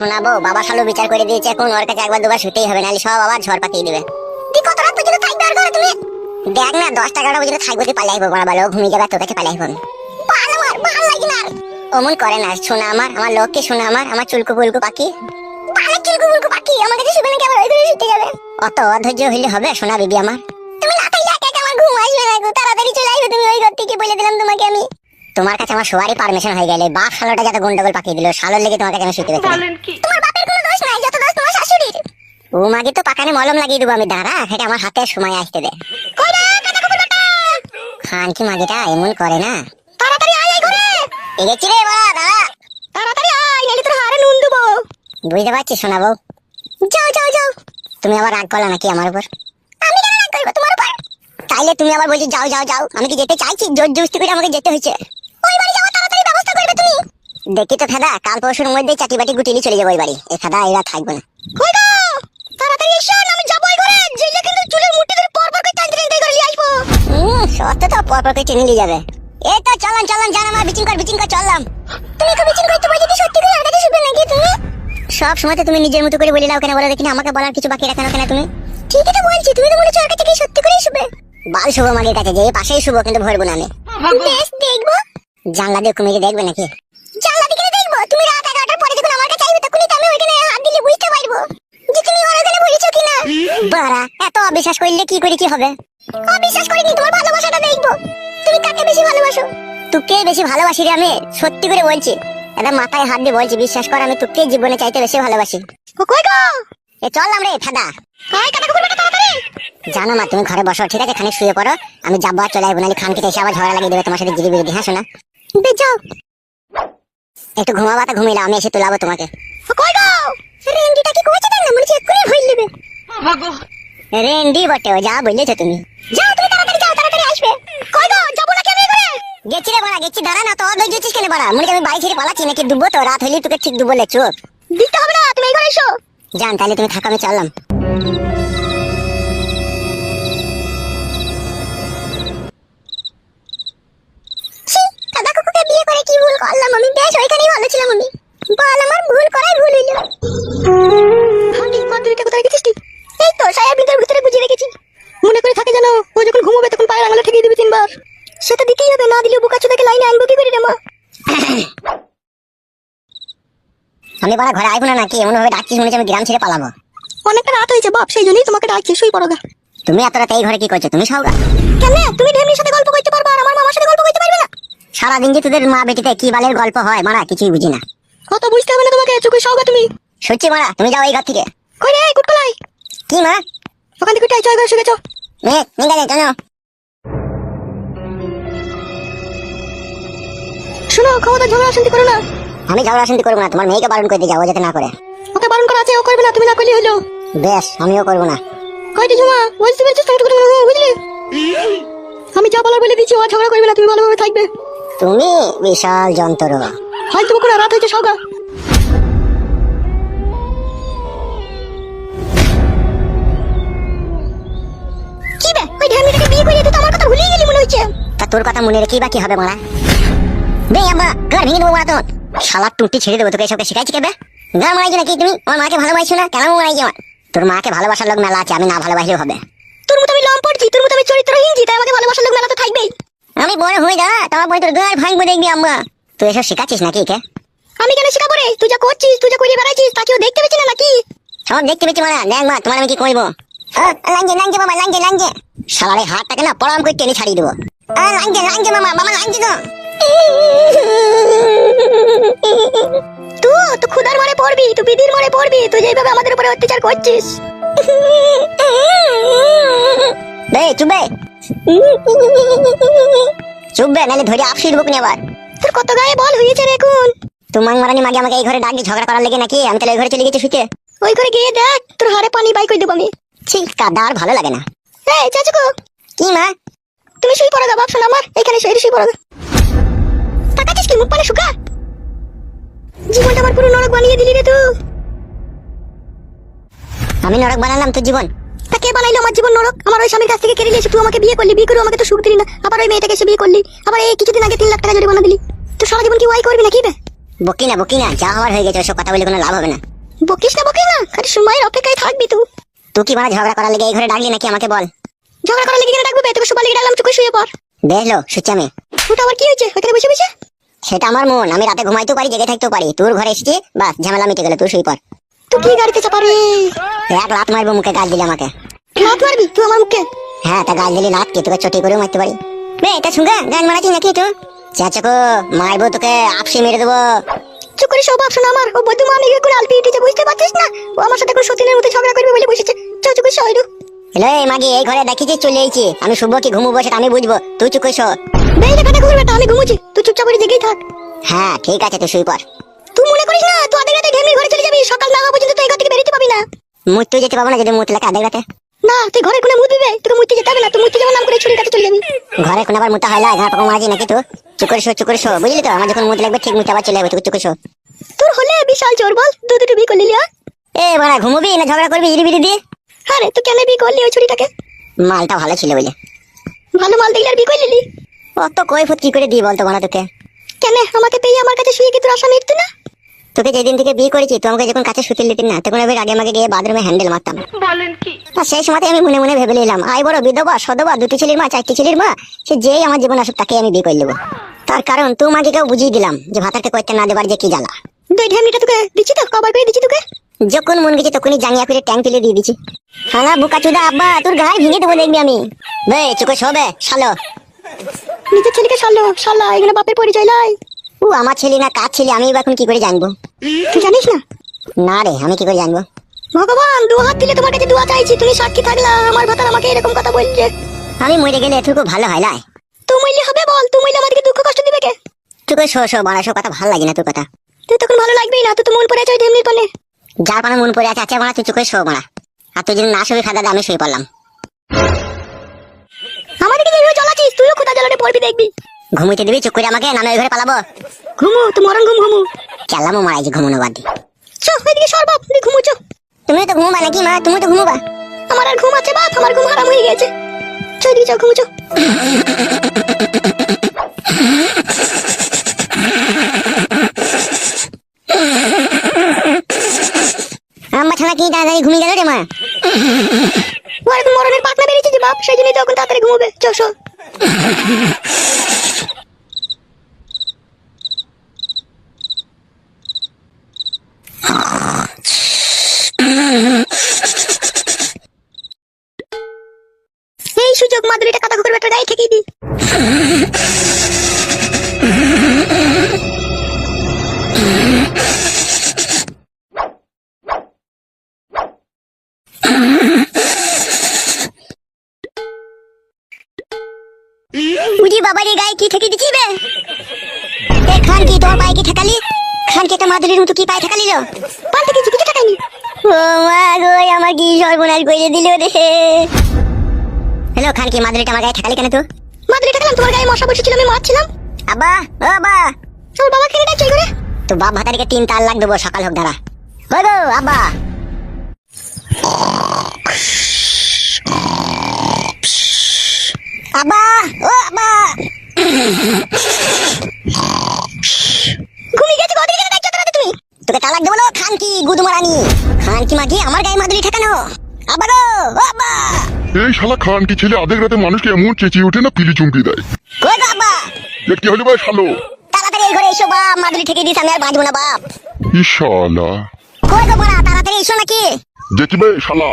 শোনাবো, বাবা খালু বিচার করে দিয়েছে, এখন ওর কাছে একবার দুবার শুতেই হবে, নাহলে সব আবার ঝড় পাকিয়ে দিবে। তুই কত রাত পর্যন্ত থাকবে আর ঘরে তুমি? দেখ না, 10টা 11টা পর্যন্ত থাকবো, তুই পালাইবো, বড় ভালো ঘুমিয়ে যাবে, তোর কাছে পালাইবো আমি। ভালো লাগে না অমন করে না, শোনা আমার লোককে শোনা, আমার চুলকু পুলকু পাখি, ভালো চুলকু পুলকু পাখি আমার কাছে শুবে নাকি, আবার ওই ঘরে শুতে যাবে? অত অধৈর্য হইলে হবে সোনা বিবি আমার? তুমি না থাকলে একা একা আমার ঘুম আসবে না গো, তাড়াতাড়ি চলে আসবে তুমি ওই ঘর থেকে, বলে দিলাম তোমাকে আমি। তোমার কাছে আমার শোয়ারই পারমিশন হয়ে গেলে, বাপ শালোটা যত গন্ডগোল পাকিয়ে দিল, শালোর লেগে তোমার কাছে আমি শুতে পেরেছি। তোমার বাপের কোনো দোষ নাই, যত দোষ তোমার শাশুড়ির। ও মাগে তো পাকানে মলম লাগিয়ে দেবো আমি, দাঁড়া, এটা আমার হাতে সময় আসতে দে। খান কি মাগিটা এমন করে না? তাড়াতাড়ি আয় এই ঘরে। এগেছি রে বাবা, দাঁড়া, তাড়াতাড়ি আয়, নাহলে তোর হাড়ে নুন দেবো। বুঝতে পারছি শোনাবো। যাও যাও যাও। তুমি আবার রাগ করলা নাকি আমার উপর? আমি কেন রাগ করবো তোমার উপর? তাইলে তুমি আবার বলছো যাও যাও যাও, আমি কি যেতে চাইছি? জোর জবরদস্তি করে আমাকে যেতে হয়েছে। ওই বাড়ি যাওয়ার তাড়াতাড়ি ব্যবস্থা করবে তুমি। দেখি তো ফেদা, কাল পরশুর মধ্যেই চাটি বাটি গুটিলি চলে যাবো ওই বাড়ি। এই ফেদা এরা থাকবে না। কই গো, তাড়াতাড়ি এসো, আমি যাবো ওই ঘরে। যেইলে কিন্তু চুলের মুঠি ধরে পর পর করে টানতে টানতে করে নিয়ে আসবো। সত্য তো পর পর করে টেনে নিয়ে যাবে। এই তো চলন চলন, জান আমার বিচিং কর চললাম। তুমি কি বিচিং করতে বলছো? সত্যি করে আর কাছে শুবে নাকি তুমি? সব সময় তো তুমি নিজের মতো করে বলে নাও, কেন বলো দেখি না, আমাকে বলার কিছু বাকি রাখো না কেন তুমি? ঠিকই তো বলছি, তুমি তো বলেছো আর কাছে কি সত্যি করেই শুবে? বাল শুভ মাগের কাছে, যে পাশেই শুভ, কিন্তু ভরবো না আমি। বেশ, দেখবো। জানলা দিয়ে কুমিকে দেখবে নাকি? জানলা দিকে দেখবো? তুমি রাত 11টার পরে যখন আমার কাছে আসবে, তখনই তো আমি ওইখানে হাত দিলে বুঝতে পারবো যে তুমি ওর ওখানে বলেছো কিনা। বাড়া, এত অবিশ্বাস করলে কি করে কি হবে? অবিশ্বাস করিনি, তোমার ভালোবাসাটা দেখবো। তুমি কাকে বেশি ভালোবাসো? তোকে বেশি ভালোবাসি রে আমি, সত্যি করে বলছি। এটা মাথায় হাত দিয়ে বলছি, বিশ্বাস কর, আমি তোকে জীবনে চাইতে বেশি ভালোবাসি। কই গো, এ চললাম রে ফেদা। কই কাটা কুকুর বেটা, তাড়াতাড়ি জানো মা, তুমি ঘরে বসো, ঠিক আছে? খানিক শুয়ে পড়ো, আমি যাবো আর চলে আসবো, নাহলে খানকে এসে আবার ঝগড়া লাগিয়ে দেবে তোমার সাথে, জিরি বিরিদি। হ্যাঁ শোনা, যাও একটু ঘুমাবা, তা ঘুমিয়ে আমি এসে তুলাবো তোমাকে। কই গো, রেন্ডিটা কি কইছে না, মনে চেক করে হইল নেবে। রেন্ডি বটে, যা বললেছো তুমি। যাও তুমি তাড়াতাড়ি যাও, তাড়াতাড়ি আসবে। কই গো, যাবো না কেন করে? গেছি রে বড়া, গেছি, দাঁড়া না তো, অধৈর্য হচ্ছিস কেন বড়া? মনে আমি বাড়ি ছেড়ে পালাচ্ছি নাকি? ডুববো তো, রাত হইলে তোকে ঠিক ডুবলে চোখ দিতে হবে না, তুমি এই ঘরে এসো। জান, তাহলে তুমি থাকো, আমি চললাম। দাদা কুকুকে বিয়ে করে কি ভুল করলাম আমি? বেশ ওইখানেই ভালো ছিলাম আমি। বল, আমার ভুল করাই ভুল হইল। হাঁটি মাদুরিটা কোথায় গেছিস তুই? এই তো সায়ার ভিতরে গুজিয়ে রেখেছি। মনে করে থাকে জানো, ও যখন ঘুমোবে তখন পায়ের আঙুলে ঠেকিয়ে দিবি 3 বার। সেটা দিতেই হবে, না দিলে বুকাচোদাকে লাইনে আনবো কি করে রে মা? আমি বড় ঘরে আইবো না নাকি? এমন ভাবে ডাকছিস মনে হচ্ছে আমি গ্রাম ছেড়ে পালাবো। অনেকটা রাত হয়েছে বাপ, সেই জন্যই তোমাকে ডাকছি, শুই পড়ো গা। তুমি এত রাতে এই ঘরে কি করছো? তুমি সওগা কেন? তুমি ঢেমনির সাথে গল্প করতে পারবে, আর আমার মামার সাথে গল্প করতে পারবে না? সারাদিন যে তোদের মা বেটিতে কি বালের গল্প হয় মারা, কিছুই বুঝি না। কত বুঝতে হবে না তোমাকে, চুকুর সওগা তুমি। সত্যি মারা, তুমি যাও এই ঘর থেকে। কই রে কুটকলাই? কি মা? ওখান থেকে উঠে চয় ঘরে শুয়ে গেছো। নিয়ে গেলে চলো। শোনো, ক্ষমতা ঝগড়া শান্তি করো না। আমি ঝগড়া শান্তি করবো না, তোমার মেয়েকে বারণ করে দিয়ে যাও, যাতে না করে। ওকে বারণ করা আছে, ও করবে না, তুমি না করলে হলো। বেশ, আমিও করবো না। কয়টি ঝুমা বলতে বলছিস তুমি করে না, বুঝলি? আমি যা বলার বলে দিচ্ছি, ও ঝগড়া করবে না, তুমি ভালোভাবে থাকবে। তুমি বিশাল যন্ত্র। হয়তো কোনো রাত হয়েছে সওগা। কি বে, ওই ঢামিটাকে বিয়ে করে তুই তো আমার কথা ভুলিয়ে গেলি মনে হচ্ছে। তা তোর কথা মনে রেখেই বা কি হবে মারা? বে আম্মা, ঘর ভেঙে দেবো মারা তোর। শালা টুটি ছেড়ে দেবো তোকে, এসবকে শিখাইছি কেবে? ঘর মারাইছি নাকি তুমি? আমার মাকে ভালোবাসছো না? কেন মারাইছি আমার? তোর মাকে ভালোবাসার লোক মেলা আছে, আমি না ভালোবাসলেও হবে। তোর মতো আমি লম পড়ছি, তোর মতো আমি চরিত্রহীনছি, তাই আমাকে ভালোবাসার লোক মেলা তো থাকবেই। আমি বড় হয়ে যা, তারপর তোর ঘর ভাঙবো দেখবি আম্মা। তুই এসব শিখাচ্ছিস নাকি কে? আমি কেন শিখাবো রে? তুই যা করছিস, তুই যা করিয়ে বেড়াইছিস, তা কেউ দেখতে পেয়েছি না নাকি? সব দেখতে পেয়েছি মারা। দেখ মা, তোমার আমি কি করবো? লাঞ্জে বাবা, লাঞ্জে। শালারে হাতটাকে না পড়াম করে টেনে ছাড়িয়ে দেবো। লাঞ্জে মামা, লাঞ্জে তো। তুই তো খুদার মারে পড়বি, তুই বিধির মারে পড়বি, তুই যেভাবে আমাদের উপরে অত্যাচার করছিস। বে চুপবে, চুপবে, নাহলে ধরে আপসিট বুক নেবার। তোর কত গায়ে বল হয়েছে রে এখন? তোমার মারানি মাগে আমাকে এই ঘরে ডাক দিয়ে ঝগড়া করার লেগে নাকি? আমি তাহলে ওই ঘরে চলে গেছি শুতে। ওই ঘরে গিয়ে দেখ, তোর হাড়ে পানি বাই করে দেবো আমি। ঠিক কাদা, আর ভালো লাগে না। এই চাচুকো। কি মা? তুমি শুই পড়ো গা বাপ, শোন আমার এখানে শুই পড়ো গা। তাকাচ্ছিস কি মুখ পানে শুকা? জীবনটা আমার পুরো নরক বানিয়ে দিলি রে তুই। আমি নরক বানালাম তোর জীবন? তা কে বানাইলো আমার জীবন নরক? আমার ওই স্বামীর কাছ থেকে কেড়ে নিয়েছিস, তুই আমাকে বিয়ে করলি, বিয়ে করে আমাকে তো সুখ দিলি না, আবার ওই মেয়েটাকে এসে বিয়ে করলি, আবার এই কিছুদিন আগে 3 লাখ টাকা জরিমানা দিলি। তুই সারা জীবন কি ওয়াই করবি নাকি? বে বকি না, যা হওয়ার হয়ে গেছে, ওসব কথা বলে কোনো লাভ হবে না। বকিস না খালি সময়ের অপেক্ষায় থাকবি তুই কি মানে ঝগড়া করার লেগে এই ঘরে ডাকলি নাকি আমাকে বল? ঝগড়া করার লেগে কেন ডাকবো? তোকে সুপার লেগে ডাকলাম, চুপ করে শুয়ে পড়। দেখলো সুচ্ছি আমি। ওটা আবার কি হয়েছে ওখানে বসে বসে? সেটা আমার মন, আমি রাতে ঘুমাইতেও পারি জেগে থাকতেও পারি। তোর ঘরে এসেছি, বাস ঝামেলা মিটে গেল, তুই শুয়ে পড়। তুই কি গাড়িতে চাপারে? এক লাত মারবো মুখে, গাল দিলে আমাকে। লাত মারবি তুই আমার মুখে? হ্যাঁ, তা গাল দিলি লাত কি তোকে চটি করেও মারতে পারি। বে এটা শুনগা গান মারাচ্ছিস নাকি তুই? চাচাকো মারবো তোকে, আপসি মেরে দেবো। চুপ করে সব অপশন আমার। ও বন্ধু মানে কোন আলপি উঠেছে, বুঝতে পারছিস না? ও আমার সাথে কোন সতীনের মতো ঝগড়া করবে বলে বসেছে। চুপ করে শো। হ্যালো এই মাগি, এই ঘরে দেখিছি চলে আইছি আমি। শুভ কি ঘুমবো সেটা আমি বুঝবো, তুই চুপ করে শো। বেইলে কথা কইবে তা আমি ঘুমুছি, তুই চুপচাপ করে জেগেই থাক। হ্যাঁ ঠিক আছে, তুই শুই পড়। তুই মনে করিস না তুই আধা রাতে ঢেমির ঘরে চলে যাবি, সকাল না হওয়া পর্যন্ত তুই এই ঘর থেকে বেরোতে পাবি না। মুততে যেতে পাবো না যদি মুত লাগে আধা রাতে? না, তুই ঘরে কোনে মুত দিবে? তোকে মুততে যেতে হবে না, তুই মুততে যাওয়ার নাম করে ছুরির কাছে চলে যাবি। ঘরে কোনে আবার মুতা হয় না, ঘর পাকা মারাজি নাকি তুই? চুপ করে শো বুঝলি তো? আমার যখন মুত লাগবে ঠিক মুতে আবার চলে যাবে, তুই চুপ করে শো। তোর হলে বিশাল জোর বল, দুটো বি করলি লিয়া। এ বাড়া ঘুমবি না ঝগড়া করবি ইরি বিরি দি? আরে তুই কেন বি করলি ওই ছুরিটাকে? মালটা ভালো ছিল বলে। ভালো মাল দেখলে আর বি করে নিলি? অত কৈফত কি করে দিই বলতো বানা তোকে? কেন আমাকে পেয়ে আমার কাছে শুয়ে কি তোর আশা মিটতো না? তোকে যেদিন থেকে বিয়ে করেছি তুই আমাকে যখন কাছে শুতে দিতি না, তখন আমি আগে আমাকে গিয়ে বাথরুমে হ্যান্ডেল মারতাম। বলেন কি? তা সেই সময় আমি মনে মনে ভেবে নিলাম, আই বড় বিধবা সদবা, দুটি ছেলের মা চারটি ছেলের মা, সে যেই আমার জীবন আসুক তাকে আমি বিয়ে করে নেবো। তার কারণ তুই আমাকে কেউ বুঝিয়ে দিলাম যে ভাতাকে কইতে না দেবার যে কি জ্বালা। দুই ঢেমনিটা তোকে দিচ্ছি তো, কবার করে দিচ্ছি তোকে। যখন মন গেছে তখনই জাঙ্গিয়া করে ট্যাঙ্ক তুলে দিয়ে দিচ্ছি। হ্যাঁ বুকা চুদা আব্বা, তোর গায়ে ভেঙে দেবো দেখবি আমি। বে চুকে শোবে শালো। নিজের ছেলেকে শালো শালা, এগুলো বাপের পরিচয় লয়। ও আমার ছেলে না কার ছেলে আমি এখন কি করে জানবো? তুই জানিস না? না রে, আমি কি করে জানবো? ভগবান দু হাত দিলে তোমার কাছে দোয়া চাইছি, তুমি সাক্ষী থাকলা আমার ভাতার আমাকে এরকম কথা বলছে। আমি মরে গেলে এটুকু ভালো হয় না? তুই মরলে হবে বল, তুই মরলে আমাদেরকে দুঃখ কষ্ট দিবে কে? তুই শো বাড়া, সব কথা ভালো লাগে না তোর কথা। তুই তখন ভালো লাগবেই না, তুই তো মন পড়ে আছে ওই ঢেমনির পানে। যার পানে মন পড়ে আছে আছে বাড়া, তুই চুপ করে শো বাড়া। আর তুই যদি না শুবি খাদা আমি শুয়ে পড়লাম। আমাদেরকে যেভাবে জ্বালাচ্ছিস তুইও কোথা জ্বালানে পড়বি দেখবি। ঘুমিতে দিবি চুপ করে আমাকে, না ওই ঘরে পালাবো? ঘুমো তুই মরণ ঘুমু চালামো মারাইছি ঘুমোনো বাদ দি। চো ওইদিকে সর বাপ, তুই ঘুমো চো। তুমি তো ঘুমবা নাকি মা? তুমি তো ঘুমোবা? আমার আর ঘুম আছে বাপ, আমার ঘুম হারাম হয়ে গেছে। চো দিকে চো ঘুমো চো। আম্মা ছানা কি তাড়াতাড়ি ঘুমিয়ে গেল রে মা? ওর মরণের পাকনা বেরিয়েছে যে বাপ, সেই জন্যই তখন তাড়াতাড়ি ঘুমোবে। চো শো। এই সুযোগ মাদুরিটা কাদা কুকুর বেটার গায়ে ঠেকিয়ে দি। বুঝি বাবারে গায়ে কি ঠেকিয়ে দিচ্ছি বে? এ খান কি তোমার পায়ে কি ঠেকালি? খান কি একটা মাদুরির মতো কি পায়ে ঠেকালি? পান থেকে কিছু ঠেকাইনি। ও মা গো, আমার কি সর্বনাশ করে দিল রে। হ্যালো খান কি মাদুরিটা আমার গায়ে ঠেকালি কেন তুই? মাদুরি ঠেকালাম তোমার গায়ে, মশা বসেছিল আমি মারছিলাম। আব্বা ও আব্বা, তোর বাবা কেন ডাকছে করে? তো বাপ ভাতারিকে 3 তার লাখ দেবো, সকাল হোক দাঁড়া। ওই গো আব্বা। আব্বা ও আব্বা, ঘুমিয়ে গেছে গো, ওদিকে ডাকছো তোরা তুমি। তোকে তালাক দেবো না খান কি গুদমারানি। খান কি মাগি আমার গায়ে মাদুরি ঠেকানো? আব্বা গো ও আব্বা। এই শালা খান কি ছেলে আধেক রাতে মানুষকে এমন চেঁচিয়ে ওঠে না, পিলি চুমকি দেয়। কই গো আব্বা? এ কি হলো ভাই শালো? তাড়াতাড়ি এই ঘরে এসো বাপ, মাদুরি ঠেকিয়ে দিস, আমি আর বাঁচবো না বাপ। ই শালা কই গো বড়া, তাড়াতাড়ি এসো নাকি? দেখি ভাই শালা।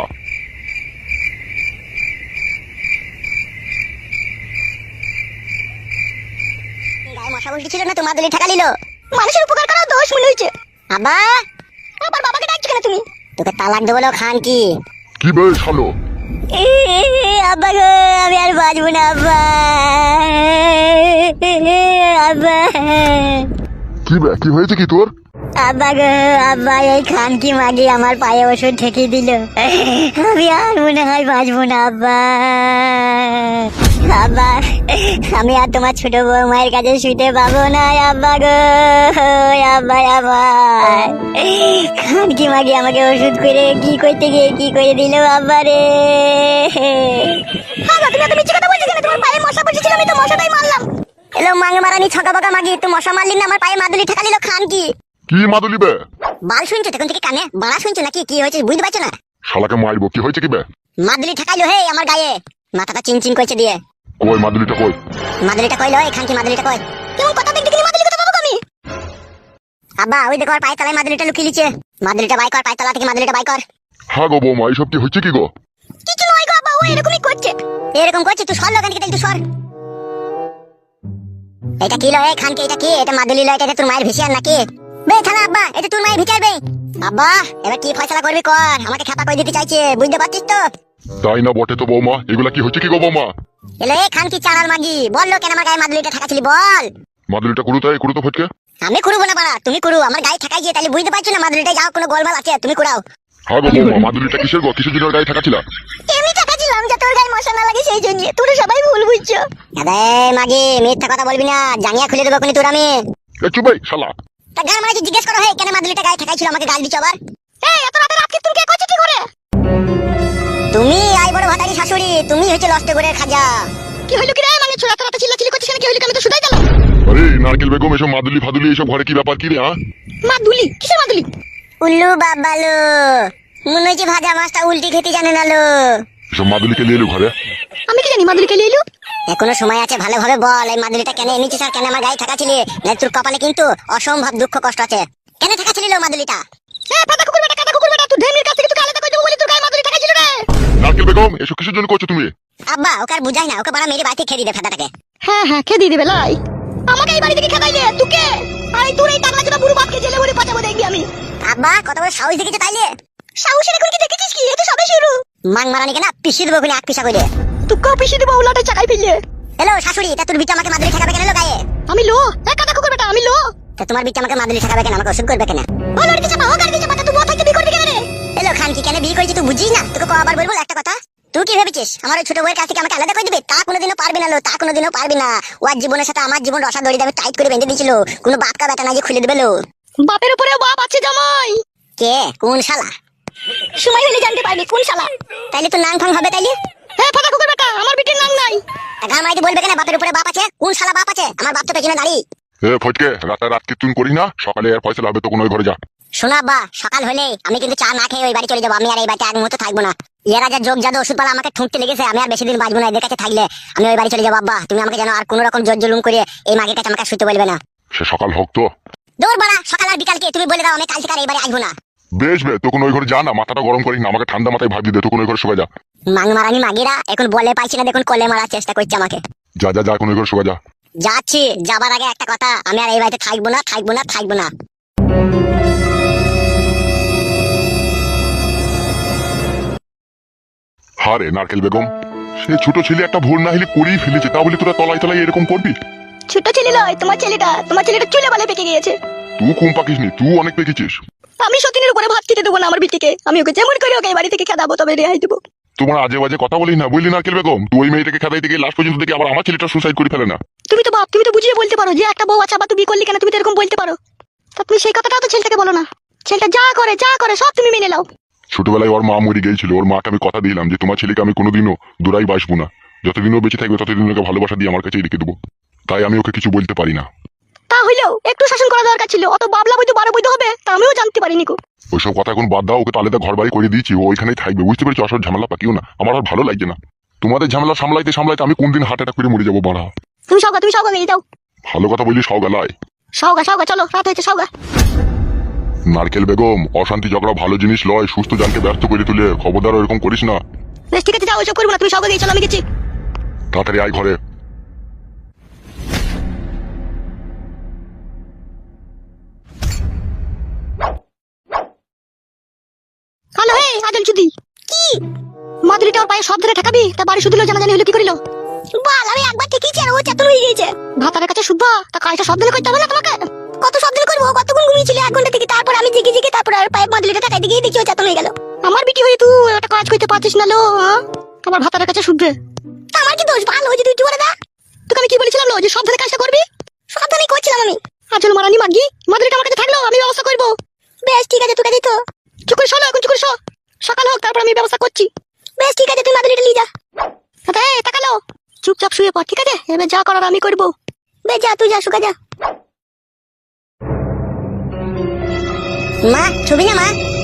গায়ে মশা বসেছিল না তো মাদুরি ঠেকালিল। মানুষের উপকার করা দোষ মনে হয়েছে। আব্বা আবার বাবাকে ডাকছো কেন তুমি? তোকে তালাক দেবো না খান কি। কি ভাই শালো? আব্বা গো আমি আর বাঁচবো না আব্বা। আব্বা কি ভাই কি হয়েছে কি তোর? আব্বা গো আব্বা, এই খান কি মাগি আমার পায়ে ওষুধ ঠেকিয়ে দিল, আমি আর মনে হয় বাঁচবো না আব্বা। আব্বা আমি আর তোমার ছোট বৌমায়ের কাছে শুতে পাবো না আব্বা গো। আব্বা আবার খান কি মাগি আমাকে ওষুধ করে কি করতে গিয়ে কি করে দিল আব্বা রে। তুমি এত মিথ্যে কথা বলছো কেন? তোমার পায়ে মশা বসেছিল, আমি তো মশাটাই মারলাম। এলো মাঙ্গে মারানি ছকা বকা মাগি, তুই মশা মারলি না, আমার পায়ে মাদুলি ঠেকালিল খান কি। কি মাদুলি বে? বাল শুনছো তখন থেকে কানে বাড়া শুনছো নাকি কি হয়েছে বুঝতে পারছো না? শালাকে মারবো, কি হয়েছে কি বে? মাদুলি ঠেকাইলো হে আমার গায়ে, মাথাটা চিনচিন করছে দিয়ে। কই মাদুলিটা কই? মাদুলিটা কইলো এখান কি মাদুলিটা কই? কেমন কথা দেখতে কি মাদুলি কথা পাবো আমি? আব্বা ওই দেখো আর পায়ের তলায় মাদুলিটা লুকিয়ে লিছে। মাদুলিটা বাই কর, পায়ের তলা থেকে মাদুলিটা বাই কর। হ্যাঁ গো বৌমা, এইসব কি হচ্ছে কি গো? কিছু নয় গো আব্বা, ও এরকমই করছে। এরকম করছে তুই সর লোকান থেকে, তুই সর। এটা কি লয় খানকে, এটা কি? এটা মাদুলি লয়, এটা তোর মায়ের ভিসিয়ার নাকি? বে থানা আব্বা, এটা তোর মায়ের ভিটার বে। আব্বা এবার কি ফয়সালা করবি কর, আমাকে খেপা করে দিতে চাইছে বুঝতে পারছিস তো? তাই না বটে তো বৌমা, এগুলা কি হচ্ছে কি গো বৌমা? এলে খান কি চালাল মাগি, বল কেন আমার গায়ে মাদুলিটা ঠেকাছিলি বল। মাদুলিটা করু, তাই করু তো ফটকে। আমি করবো না বাড়া, তুমি করো। আমার গায়ে ঠেকাই গিয়ে তাহলে বুঝতে পারছো না মাদুলিটা যাও কোনো গোলমাল আছে, তুমি কুড়াও। হ্যাঁ গো বৌমা, মাদুলিটা কিসের গো, কিসের জন্য গায়ে থাকাছিল? এমনি ঠেকাছিলাম যাতে ওর গায়ে মশা না লাগে সেই জন্য, তোরা সবাই ভুল বুঝছো। আরে মাগি মিথ্যা কথা বলবি না, জাঙ্গিয়া খুলে দেবো কোনি তোর আমি। এ চুপ ভাই শালা। তা গান মারা জিজ্ঞেস করো হে কেন মাদুলিটা গায়ে ঠেকাইছিল, আমাকে গাল দিচ্ছ আবার। এই এত রাতে রাত কি তুমি কে করছো কি করে? তুমি আই বড় ভাতারি শাশুড়ি, তুমি হচ্ছে লস্ট করে খাজা। কি হইলো কি রে, মানে ছোড়া রাতে চিল্লাচিল্লি করছিস কেন? কি হইলো, আমি তো শুধাই দিলাম। আরে নারকেল বেগম, এসব মাদুলি ফাদুলি এসব ঘরে কি ব্যাপার কি রে? হ্যাঁ মাদুলি কিসের মাদুলি? উল্লু বাবালো, মনে হচ্ছে ভাজা মাছটা উল্টি খেতে জানে না লো। এসব মাদুলিকে নিয়ে এলো ঘরে? আমি কি জানি মাদুলিকে নিয়ে এলো? এখনো সময় আছে, ভালোভাবে বল এই মাদুলিটা কেন এনেছিস আর কেন আমার গায়ে ঠেকাছিলি? না তোর কপালে কিন্তু অসম্ভব দুঃখ কষ্ট আছে। কেন ঠেকাছিলি লো মাদুলিটা? হ্যাঁ পাতা কুকুর বেটা, কাটা কুকুর বেটা, তুই ঢেমির কাছ থেকে তুই আলাদা কই দেবো বলি তোর গায়ে মাদুলি ঠেকাইছিল রে। নারকেল বেগম, এসব কিসের জন্য করছো তুমি? আব্বা ওকে আর বুঝাই না, ওকে বড় মেরে বাড়ি খেয়ে দিবে ফাটাটাকে। হ্যাঁ হ্যাঁ খেয়ে দিবে লাই। আমাকে এই বাড়ি থেকে খেদাইলে তুকে, আরে তোর এই টাকলা চোদা বুড়ো বাপকে জেলে ভরে পাঠাবো দেখবি আমি। আব্বা কত বড় সাহস দেখেছে তাইলে? সাহসের এখন কি দেখেছিস কি? এটা সবে শুরু। মাং মারানি কেনা পিষি দেবো কিনা, এক পিষা কইলে তুকেও পিষি দেবো উলাটে চাকাই ফেললে। হ্যালো শাশুড়ি, এটা তোর বিটা আমাকে মাদুলি ঠেকাবে কেন লো গায়ে? আমি লো এক কাটা কুকুর বেটা, আমি লো। তা তোমার বিটা আমাকে মাদুলি ঠেকাবে কেন, আমাকে ওষুধ করবে কেন? ও লড়িতে চাপা, ও গাড়িতে চাপা, তুই মত থাকতে বিয়ে করবি কেন রে? হ্যালো খান কি কেন বিয়ে করেছিস তুই বুঝিস না? তোকে কবার বলবো একটা কথা? তুই কি ভেবেছিস আমার ওই ছোট বউয়ের কাছ থেকে আমাকে আলাদা করে দিবে? তা কোনোদিনও পারবি না লো, তা কোনোদিনও পারবি না। ওর জীবনের সাথে আমার জীবন রসা দড়ি দেবে টাইট করে বেঁধে দিয়েছিল, কোনো বাপকা বেটা না যে খুলে দেবে লো। বাপের উপরেও বাপ আছে জামাই। কে কোন শালা? সময় হলে জানতে পারবি কোন শালা। তাইলে তো নাং ফাং হবে তাইলে। হ্যাঁ ফাটা কুকুর বেটা, আমার বিটির নাং নাই। গান মাইতে বলবে কেন বাপের উপরে বাপ আছে? কোন শালা বাপ আছে? আমার বাপ তো পেছনে দাঁড়িয়ে। এ ফটকে, রাত কীর্তন করি না, সকালে আর ফয়সালা হবে, তখন ওই ঘরে যা। শোনা বা সকাল হলে আমি কিন্তু চা না খেয়ে ওই বাড়ি চলে যাবো। আমি আর এই বাড়িতে এক মুহূর্ত থাকবো না। এরা যা যোগ জাদু ওষুধ পালা আমাকে ঠুঁকতে লেগেছে, আমি আর বেশি দিন বাঁচবো না এদের কাছে থাকলে। আমি ওই বাড়ি চলে যাবো। আব্বা তুমি আমাকে যেন আর কোনো রকম জোর জুলুম করে এই মাগের কাছে আমাকে শুতে বলবে না। সে সকাল হোক তো। দৌড় বাড়া, সকাল আর বিকালকে তুমি বলে দাও আমি কাল থেকে আর এই বাড়ি আসবো না। বেশ বে, তখন ওই ঘরে যা না, মাথাটা গরম করিস না, আমাকে ঠান্ডা মাথায় ভাত দিয়ে, তখন ওই ঘরে শুয়ে যা। মাং মারানি মাগিরা এখন বলে পাইছি না, দেখুন কলে মারার চেষ্টা করছে আমাকে। যা যা যা, কোন ওই ঘরে শুয়ে যা। যাচ্ছি, যাবার আগে একটা কথা, আমি আর এই বাড়িতে থাকবো না, থাকবো না, থাকবো না। হারে নারকেল বেগম, সে ছোট ছেলে একটা ভুল না হলে করেই ফেলেছে, তা বলে তোরা তলায় তলায় এরকম করবি? ছোট ছেলে নয়, তোমার ছেলেটা চুলে বালে পেকে গিয়েছে। তুই কম পাকিস নি, তুই অনেক পেকেছিস। আমি সতীনের উপরে ভাত খেতে দেবো না আমার বিটিকে, আমি ওকে যেমন করে ওকে এই বাড়ি থেকে খেদাবো তবে রেহাই দেবো। তোমার আজে বাজে কথা বলিস না বুঝলি নারকেল বেগম, তুই ওই মেয়েটাকে খেদাইতে গিয়ে লাস্ট পর্যন্ত দেখি আবার আমার ছেলেটা সুসাইড করে ফেলে না। তুমি তো বাপ, তুমি তো বুঝিয়ে বলতে পারো যে একটা বউ আছে আবার তুই বিয়ে করলি কেন, তুমি তো এরকম বলতে পারো। তা তুমি সেই কথাটা তো ছেলেটাকে বলো না। ছেলেটা যা করে সব তুমি মেনে নাও। ছোটবেলায় ওর মা মরে গিয়েছিল, ওর মাকে আমি কথা দিলাম যে তোমার ছেলেকে আমি কোনোদিনও দূরাই বাসবো না, যতদিনও বেঁচে থাকবে ততদিন ওকে ভালোবাসা দিয়ে আমার কাছে রেখে দেবো, তাই আমি ওকে কিছু বলতে পারি না। তা হইলেও একটু শাসন করা দরকার ছিল, অত বাবলা বইতো বারো বইতে হবে তা আমিও জানতে পারিনি গো। ওইসব কথা এখন বাদ দাও, ওকে তো আলাদা ঘর বাড়ি করে দিয়েছি, ও ওইখানেই থাকবে, বুঝতে পেরেছি? অসর ঝামেলা পাকিও না, আমার আর ভালো লাগছে না তোমাদের ঝামেলা সামলাইতে সামলাইতে আমি কোনদিন হার্ট অ্যাটাক করে মরে যাবো বাড়া। তুমি সওগা গিয়ে যাও। ভালো কথা বলি সওগালায়। সওগা চলো, রাত হয়েছে সওগা। নারকেল বেগম, অশান্তি ঝগড়া ভালো জিনিস লয়, সুস্থ জানকে ব্যস্ত করে তুলে, খবরদার এরকম করিস না। বেশ ঠিক আছে যাও, ওইসব করবো না, তুমি সওগা গিয়ে চলো, আমি গেছি। তাড়াতাড়ি আয় ঘরে। হ্যালো হে আজল চুদি, কি মাদুরিটা ওর পায়ে সব ধরে ঠেকাবি? তা বাড়ি শুধিল জানাজানি হলো কি করিল? বল আমি একবার ঠিকই ছিল, ও চেতন হয়ে গিয়েছে। ভাতারের কাছে শুধবা তা কাজটা সব দিলে করতে হবে না তোমাকে? কত সব দিলে করবো? কতক্ষণ ঘুমিয়েছিলি? 1 ঘন্টা থেকে। তারপর আমি জেগে তারপর আর পায়ে মাদুরিটা ঠেকাইতে গিয়ে দেখি ও চেতন হয়ে গেল। আমার বিটি হয়ে তুই একটা কাজ করতে পারছিস না লো? আমার ভাতারের কাছে শুধবে আমার কি দোষ? ভালো হয়েছে তুই বলে দা। তোকে আমি কি বলেছিলাম লো যে সব ধরে কাজটা করবি? সাবধানেই করছিলাম আমি। আজল মারানি মাগি, মাদুরিটা আমার কাছে থাকলো, আমি ব্যবস্থা করবো। বেশ ঠিক আছে, তোকে দিত চুপ করে শোনো, এখন চুপ করে শো, সকাল হোক তারপর আমি ব্যবস্থা করছি। বেশ ঠিক আছে, তুই মাদুরিটা নিয়ে যা। তাকালো, চুপচাপ শুয়ে পড়, ঠিক আছে? এবার যা করার আমি করবো। বেশ যা, তুই যা, শুকা যা। মা ছবি না মা।